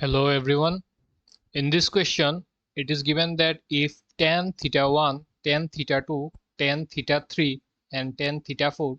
Hello everyone. In this question, it is given that if tan theta 1, tan theta 2, tan theta 3 and tan theta 4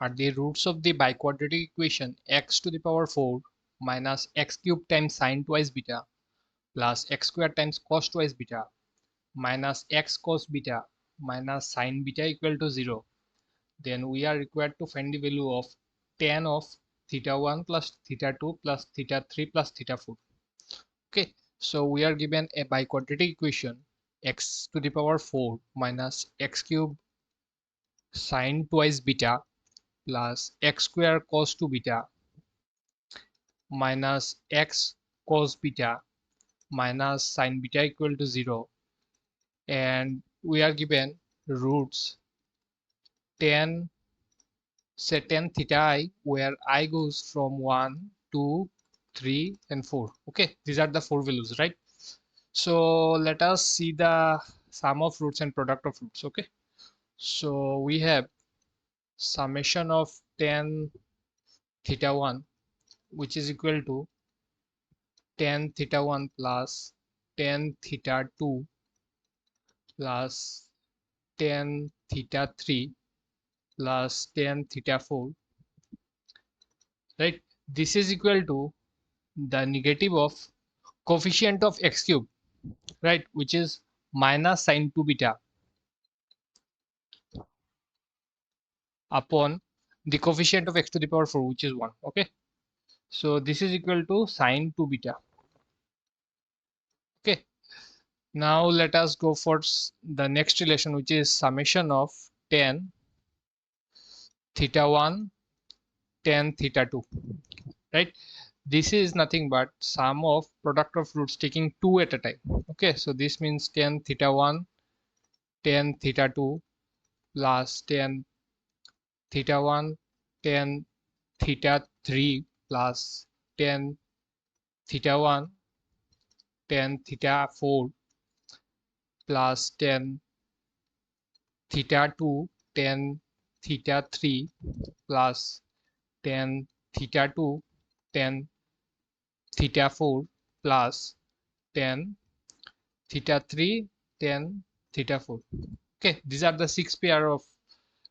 are the roots of the biquadratic equation x to the power 4 minus x cubed times sine twice beta plus x squared times cos twice beta minus x cos beta minus sine beta equal to 0, then we are required to find the value of tan of theta 1 plus theta 2 plus theta 3 plus theta 4. Okay, so we are given a biquadratic equation x to the power 4 minus x cube sine twice beta plus x square cos 2 beta minus x cos beta minus sine beta equal to 0, and we are given roots tan tan theta I, where I goes from 1, 2, 3 and 4. Okay, these are the four values, right? So let us see the sum of roots and product of roots. Okay, so we have summation of tan theta 1, which is equal to tan theta 1 plus tan theta 2 plus tan theta 3 plus tan theta 4, right? This is equal to the negative of coefficient of x cube, right, which is minus sine 2 beta upon the coefficient of x to the power 4, which is 1. Okay, so this is equal to sine 2 beta. Okay, now let us go for the next relation, which is summation of tan theta 1 tan theta 2, right? This is nothing but sum of product of roots taking 2 at a time. Okay, so this means tan theta 1 tan theta 2 plus tan theta 1 tan theta 3 plus tan theta 1 tan theta 4 plus tan theta 2 tan theta 3 plus tan theta 2 tan theta 4 plus tan theta 3 tan theta 4. Okay, these are the 6 pair of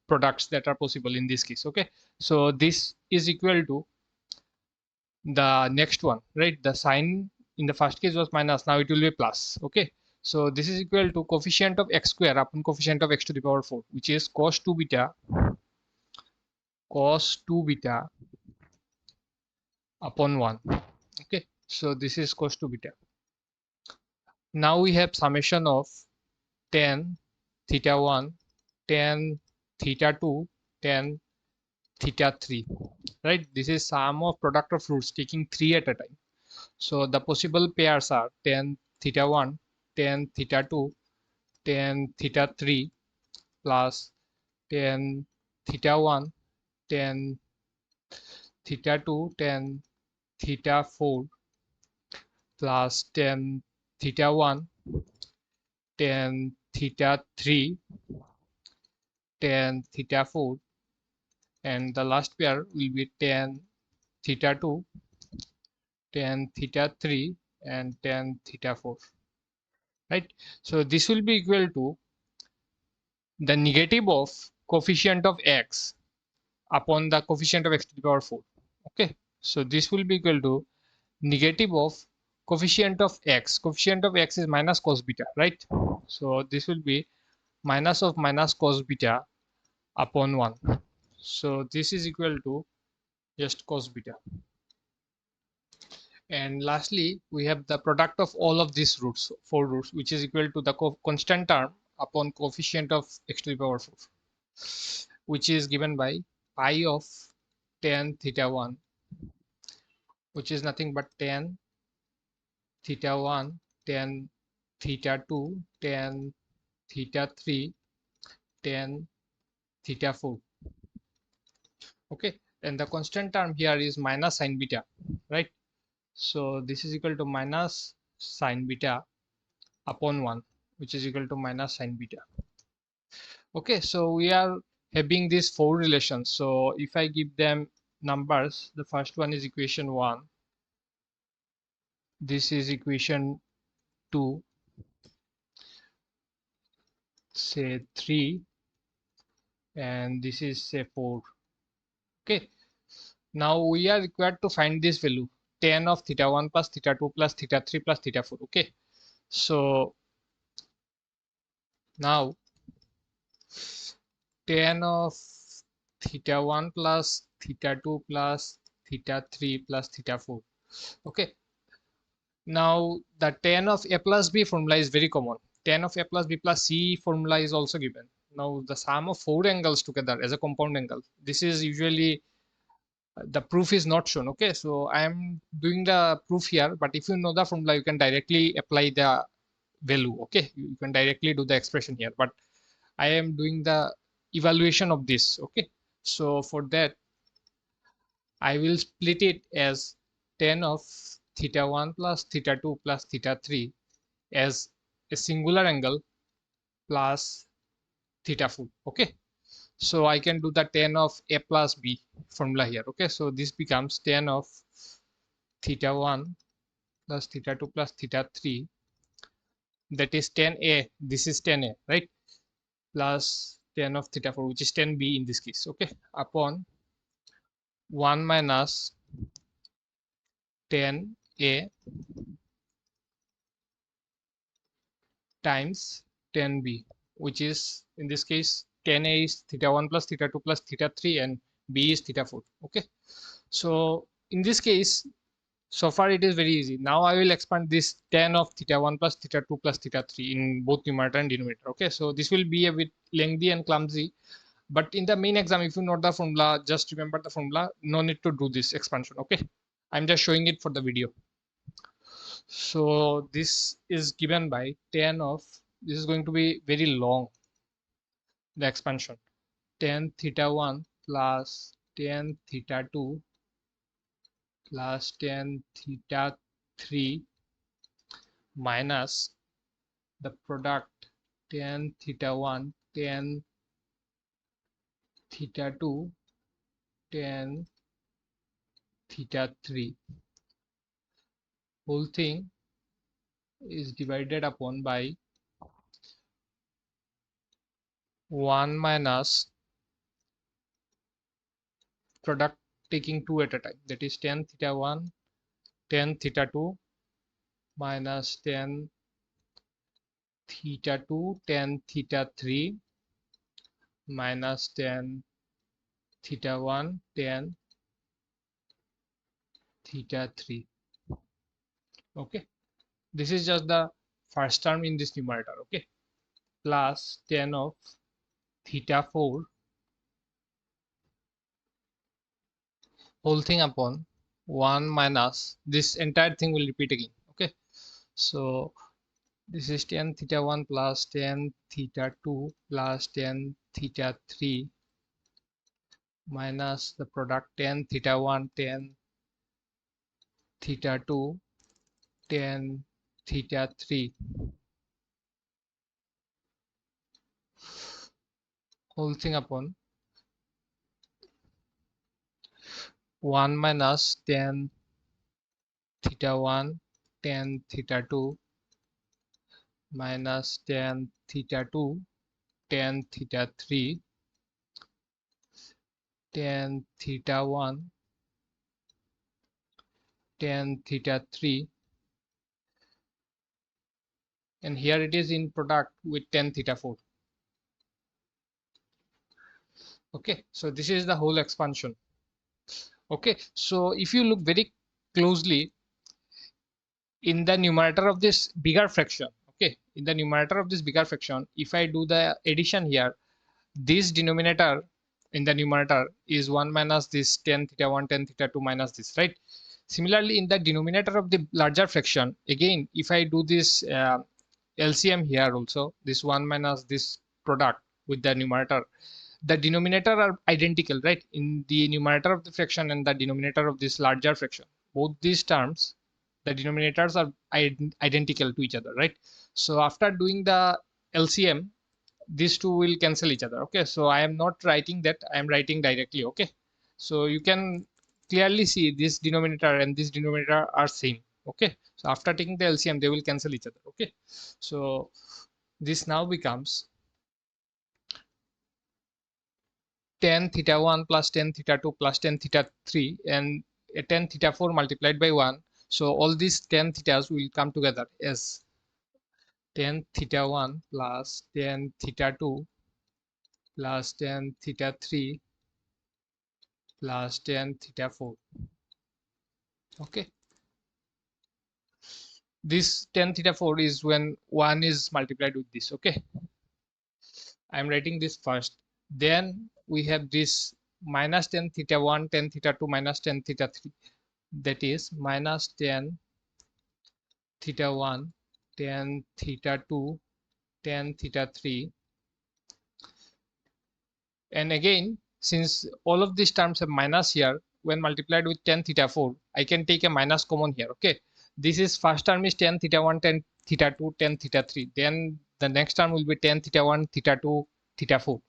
products that are possible in this case. Okay, so this is equal to the next one, right? The sign in the first case was minus, now it will be plus. Okay, so this is equal to coefficient of x square upon coefficient of x to the power 4, which is cos 2 beta upon 1. Okay, so this is cos 2 beta. Now we have summation of tan theta 1 tan theta 2 tan theta 3, right? This is sum of product of roots taking 3 at a time. So the possible pairs are tan theta 1 tan theta 2 tan theta 3 plus tan theta 1 tan theta 2 tan theta 4 plus tan theta 1 tan theta 3 tan theta 4, and the last pair will be tan theta 2 tan theta 3 and tan theta 4, right? So this will be equal to the negative of coefficient of x upon the coefficient of x to the power 4. Okay, so this will be equal to negative of coefficient of x. Coefficient of x is minus cos beta, right? So this will be minus of minus cos beta upon 1. So this is equal to just cos beta. And lastly, we have the product of all of these roots, 4 roots, which is equal to the constant term upon coefficient of x to the power 4, which is given by pi of tan theta 1, which is nothing but tan theta 1 tan theta 2 tan theta 3 tan theta 4. Okay, and the constant term here is minus sine beta, right? So this is equal to minus sine beta upon 1, which is equal to minus sine beta. Okay, so we are having these 4 relations. So if I give them numbers, the first one is equation 1, This is equation 2, say 3, and this is say 4. Okay, now we are required to find this value, tan of theta 1 plus theta 2 plus theta 3 plus theta 4. Okay, so now tan of theta 1 plus theta 2 plus theta 3 plus theta 4. Okay, now the tan of A plus B formula is very common. Tan of A plus B plus C formula is also given. Now the sum of four angles together as a compound angle. This is usually the proof is not shown. Okay, so I am doing the proof here, but if you know the formula, you can directly apply the value. Okay, you can directly do the expression here, but I am doing the evaluation of this. Okay, so for that I will split it as tan of theta 1 plus theta 2 plus theta 3 as a singular angle plus theta 4. Okay, so I can do the tan of A plus B formula here. Okay, so this becomes tan of theta 1 plus theta 2 plus theta 3, that is tan A, this is tan A, right, plus tan of theta 4, which is tan B in this case. Okay, upon 1 minus tan A times tan B, which is in this case tan A is theta 1 plus theta 2 plus theta 3 and B is theta 4. Okay, so in this case, so far it is very easy. Now I will expand this tan of theta 1 plus theta 2 plus theta 3 in both numerator and denominator. Okay, so this will be a bit lengthy and clumsy, but in the main exam, if you know the formula, just remember the formula, no need to do this expansion. Okay, I'm just showing it for the video. So this is given by tan of, this is going to be very long, the expansion, tan theta 1 plus tan theta 2 plus tan theta 3 minus the product tan theta 1 tan theta 2 tan theta 3, whole thing is divided upon by 1 minus product taking 2 at a time, that is tan theta 1 tan theta 2 minus tan theta 2 tan theta 3 minus tan theta 1 tan theta 3. Okay, this is just the first term in this numerator. Okay, plus tan of theta 4 whole thing upon 1 minus, this entire thing will repeat again. Okay, so this is tan theta 1 plus tan theta 2 plus tan theta 3 minus the product tan theta 1 tan theta 2 tan theta 3 whole thing upon 1 minus tan theta 1 tan theta 2 minus tan theta 2 tan theta 3 tan theta 1 tan theta 3, and here it is in product with tan theta 4. Okay, so this is the whole expansion. Okay, so if you look very closely in the numerator of this bigger fraction, okay, in the numerator of this bigger fraction, if I do the addition here, this denominator in the numerator is 1 minus this tan theta 1 tan theta 2 minus this, right? Similarly, in the denominator of the larger fraction, again, if I do this LCM here also, this 1 minus this product with the numerator, the denominator are identical, right? In the numerator of the fraction and the denominator of this larger fraction, both these terms, the denominators are identical to each other, right? So after doing the LCM, these two will cancel each other. Okay, so I am not writing that, I am writing directly. Okay, so you can clearly see this denominator and this denominator are same. Okay, so after taking the LCM, they will cancel each other. Okay, so this now becomes tan theta 1 plus tan theta 2 plus tan theta 3 and tan theta 4 multiplied by 1. So all these tan thetas will come together as tan theta 1 plus tan theta 2 plus tan theta 3 plus tan theta 4. Okay, this tan theta 4 is when 1 is multiplied with this. Okay, I'm writing this first. Then we have this minus tan theta 1 tan theta 2 minus tan theta 3, that is minus tan theta 1 tan theta 2 tan theta 3. And again, since all of these terms have minus here, when multiplied with tan theta 4, I can take a minus common here. Okay, this is first term is tan theta 1 tan theta 2 tan theta 3. Then the next term will be tan theta 1 theta 2 theta 4.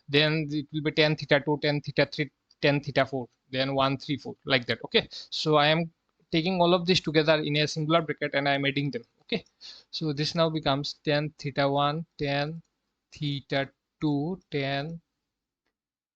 Then it will be tan theta 2 tan theta 3 tan theta 4. Then 1 3 4 like that. Okay, so I am taking all of this together in a singular bracket and I am adding them. Okay, so this now becomes tan theta 1 tan theta 2 tan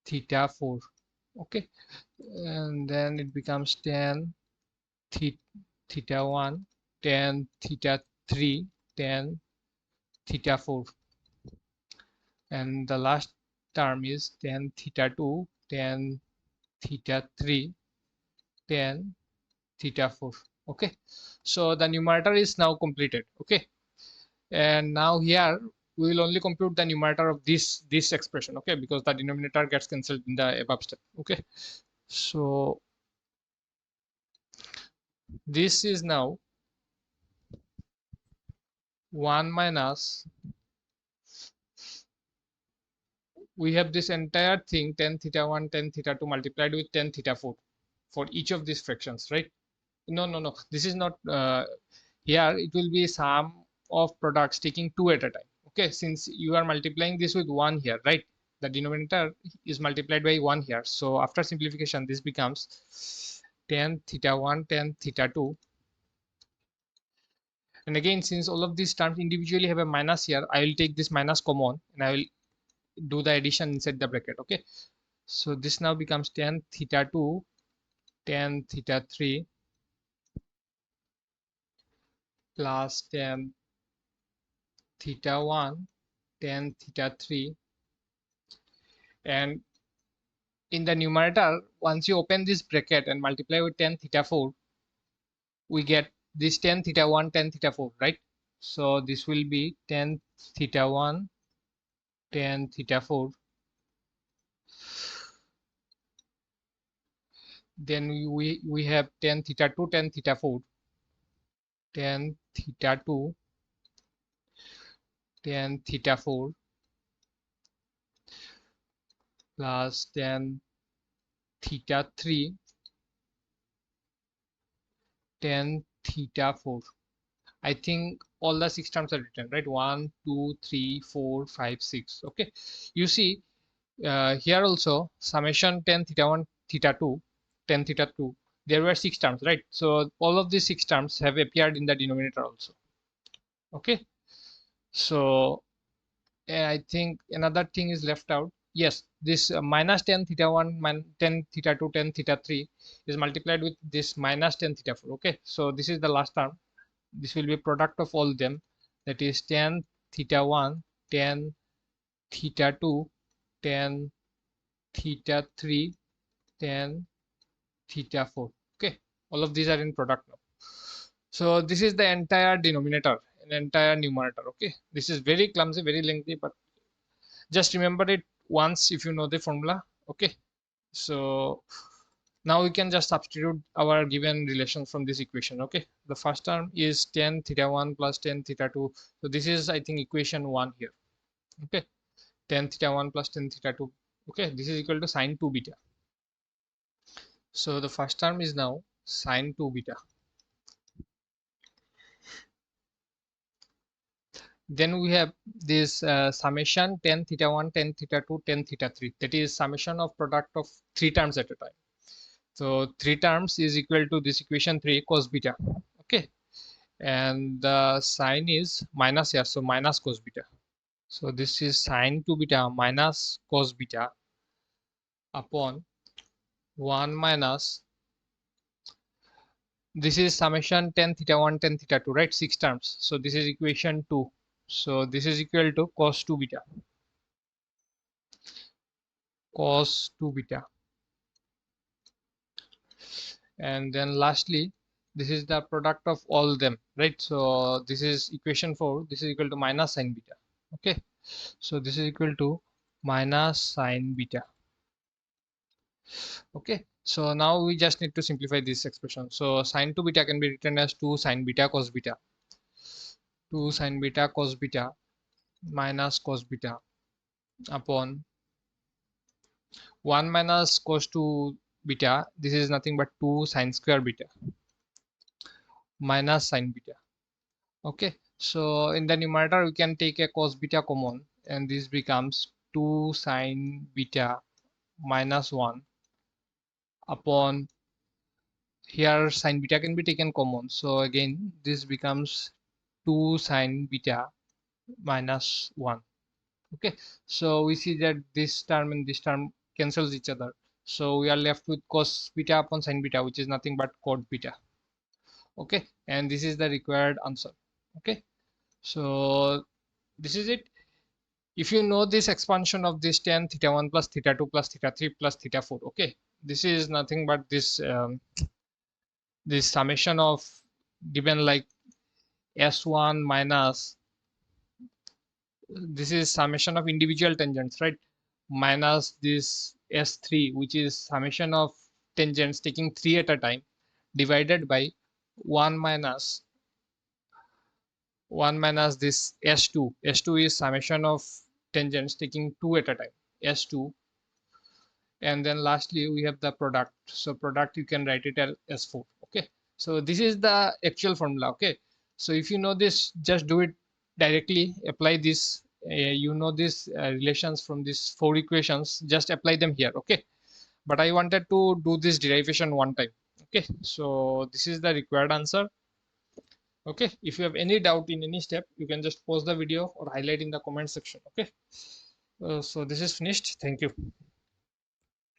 theta 4. Okay, and then it becomes tan theta 1 tan theta 3 tan theta 4, and the last term is tan theta 2 tan theta 3 tan theta 4. Okay, so the numerator is now completed. Okay, and now here we will only compute the numerator of this expression. Okay, because the denominator gets cancelled in the above step. Okay, so this is now 1 minus, we have this entire thing tan theta 1 tan theta 2 multiplied with tan theta 4 for each of these fractions, right? No, this is not here. It will be sum of products taking 2 at a time. Okay, since you are multiplying this with 1 here, right? The denominator is multiplied by 1 here, so after simplification this becomes tan theta 1 tan theta 2. And again, since all of these terms individually have a minus here, I will take this minus common and I will do the addition inside the bracket. Okay, so this now becomes tan theta 2 tan theta 3 plus tan theta 1 tan theta 3, and in the numerator, once you open this bracket and multiply with tan theta 4, we get this tan theta 1 tan theta 4, right? So this will be tan theta 1 tan theta 4. Then we have tan theta 2 tan theta 4 tan theta 2 tan theta 4 plus tan theta 3 tan theta 4. I think all the 6 terms are written, right? 1 2 3 4 5 6. Okay, you see here also summation tan theta 1 theta 2 tan theta 2, there were 6 terms, right? So all of these 6 terms have appeared in the denominator also. Okay, so I think another thing is left out. Yes, this minus tan theta 1 tan theta 2 tan theta 3 is multiplied with this minus tan theta 4. Okay, so this is the last term. This will be product of all them, that is tan theta 1 tan theta 2 tan theta 3 tan theta 4. Okay, all of these are in product now. So this is the entire denominator and entire numerator. Okay, this is very clumsy, very lengthy, but just remember it once if you know the formula. Okay, so now we can just substitute our given relation from this equation. Okay, the first term is tan theta 1 plus tan theta 2. So this is, I think, equation 1 here. Okay, tan theta 1 plus tan theta 2. Okay, this is equal to sine 2 beta. So the first term is now sine 2 beta. Then we have this summation tan theta 1 tan theta 2 tan theta 3, that is summation of product of 3 terms at a time. So 3 terms is equal to this equation 3 cos beta. Okay, and the sign is minus here, so minus cos beta. So this is sine 2 beta minus cos beta upon 1 minus, this is summation tan theta 1 tan theta 2, right? 6 terms. So this is equation 2. So this is equal to cos 2 beta, cos 2 beta. And then lastly, this is the product of all them, right? So this is equation 4. This is equal to minus sine beta. Okay, so this is equal to minus sine beta. Okay, so now we just need to simplify this expression. So sine 2 beta can be written as 2 sine beta cos beta, 2 sine beta cos beta minus cos beta upon 1 minus cos 2 beta. This is nothing but 2 sine square beta minus sine beta. Okay, so in the numerator we can take a cos beta common, and this becomes 2 sine beta minus 1 upon, here sine beta can be taken common, so again this becomes 2 sine beta minus 1. Okay, so we see that this term and this term cancels each other, so we are left with cos beta upon sine beta, which is nothing but cot beta. Okay, and this is the required answer. Okay, so this is it. If you know this expansion of this tan theta 1 plus theta 2 plus theta 3 plus theta 4, okay, this is nothing but this this summation of, given like s1 minus, this is summation of individual tangents, right, minus this s3, which is summation of tangents taking 3 at a time, divided by 1 minus this s2. S2 is summation of tangents taking 2 at a time, s2. And then lastly we have the product, so product you can write it as s4. Okay, so this is the actual formula. Okay, so if you know this, just do it directly, apply this. You know these relations from these 4 equations, just apply them here. Okay, but I wanted to do this derivation one time. Okay, so this is the required answer. Okay, if you have any doubt in any step, you can just pause the video or highlight in the comment section. Okay, so this is finished. Thank you.